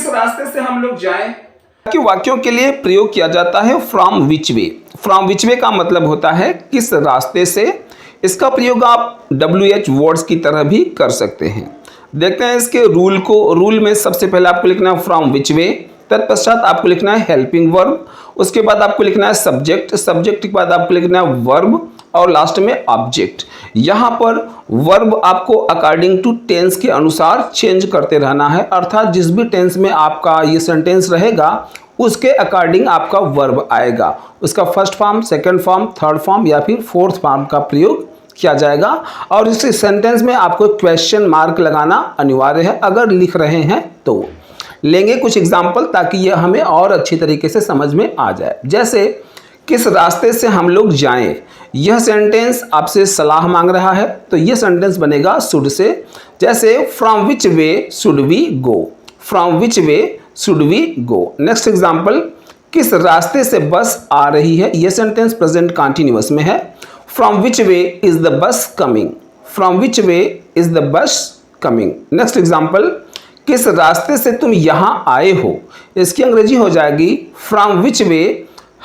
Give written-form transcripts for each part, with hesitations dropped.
किस रास्ते से हम लोग जाएं। कि वाक्यों के लिए प्रयोग किया जाता है from which way. From which वे का मतलब होता है किस रास्ते से। इसका प्रयोग आप WH वर्ड्स की तरह भी कर सकते हैं। देखते हैं इसके रूल को। रूल में सबसे पहले आपको लिखना है फ्रॉम विच वे, तत्पश्चात आपको लिखना है हेल्पिंग वर्ब, उसके बाद आपको लिखना है सब्जेक्ट, सब्जेक्ट के बाद आपको लिखना है वर्ब और लास्ट में ऑब्जेक्ट। यहाँ पर वर्ब आपको अकॉर्डिंग टू टेंस के अनुसार चेंज करते रहना है, अर्थात जिस भी टेंस में आपका ये सेंटेंस रहेगा उसके अकॉर्डिंग आपका वर्ब आएगा। उसका first form, second form, third form या फिर फोर्थ फॉर्म का प्रयोग किया जाएगा। और इस सेंटेंस में आपको क्वेश्चन मार्क लगाना अनिवार्य है अगर लिख रहे हैं तो। लेंगे कुछ एग्जाम्पल ताकि यह हमें और अच्छी तरीके से समझ में आ जाए। जैसे किस रास्ते से हम लोग जाएं, यह सेंटेंस आपसे सलाह मांग रहा है तो यह सेंटेंस बनेगा शुड से। जैसे from which way should we go, from which way should we go. Next example, किस रास्ते से बस आ रही है, यह सेंटेंस प्रेजेंट कंटिन्यूअस में है। From which way is the bus coming, from which way is the bus coming. Next example, किस रास्ते से तुम यहाँ आए हो, इसकी अंग्रेजी हो जाएगी from which way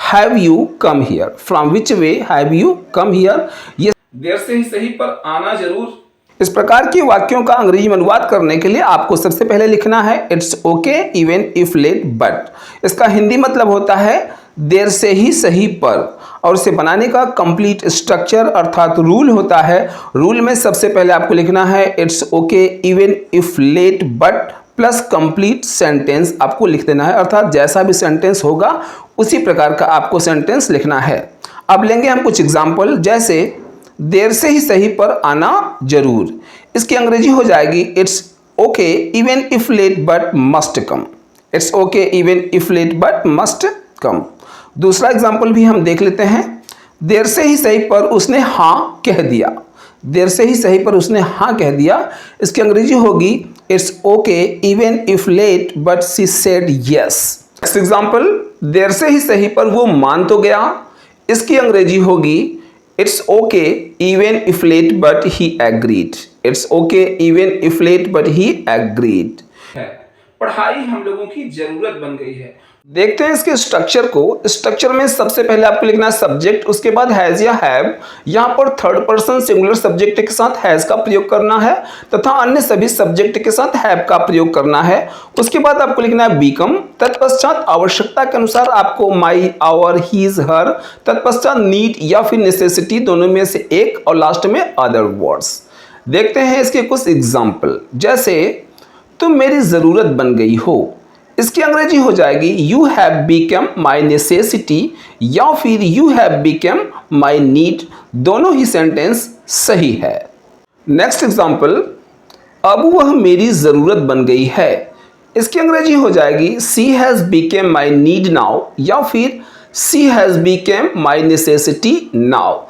have you come here, from which way have you come here. ये देर से ही सही पर आना जरूर। इस प्रकार के वाक्यों का अंग्रेजी में अनुवाद करने के लिए आपको सबसे पहले लिखना है it's okay even if late but. इसका हिंदी मतलब होता है देर से ही सही पर। और इसे बनाने का कंप्लीट स्ट्रक्चर अर्थात रूल होता है। रूल में सबसे पहले आपको लिखना है it's okay even if late but plus complete sentence आपको लिख देना है, अर्थात जैसा भी सेंटेंस होगा उसी प्रकार का आपको सेंटेंस लिखना है। अब लेंगे हम कुछ एग्जाम्पल। जैसे देर से ही सही पर आना जरूर, इसकी अंग्रेजी हो जाएगी it's okay even if late but must come, it's okay even if late but must come. दूसरा एग्जाम्पल भी हम देख लेते हैं। देर से ही सही पर उसने हाँ कह दिया, देर से ही सही पर उसने हाँ कह दिया, इसकी अंग्रेजी होगी it's okay even if late but she said yes. Next example, देर से ही सही पर वो मान तो गया, इसकी अंग्रेजी होगी it's okay even if late but he agreed, it's okay even if late but he agreed. पढ़ाई हम लोगों की जरूरत बन गई है। देखते हैं इसके स्ट्रक्चर को। स्ट्रक्चर में सबसे पहले आपको लिखना है सब्जेक्ट, उसके बाद हैज या हैव। यहाँ पर थर्ड पर्सन सिंगुलर सब्जेक्ट के साथ हैज का प्रयोग करना है तथा अन्य सभी सब्जेक्ट के साथ हैव का प्रयोग करना है। उसके बाद आपको लिखना है बीकम, तत्पश्चात आवश्यकता के अनुसार आपको माई, आवर, हीज, हर, तत्पश्चात नीड या फिर नेसेसिटी दोनों में से एक और लास्ट में अदर वर्ड्स। देखते हैं इसके कुछ एग्जाम्पल। जैसे तुम मेरी जरूरत बन गई हो, इसकी अंग्रेजी हो जाएगी you have become my necessity या फिर you have become my need. दोनों ही सेंटेंस सही है। नेक्स्ट एग्जाम्पल, अब वह मेरी ज़रूरत बन गई है, इसकी अंग्रेजी हो जाएगी she has become my need now या फिर she has become my necessity now.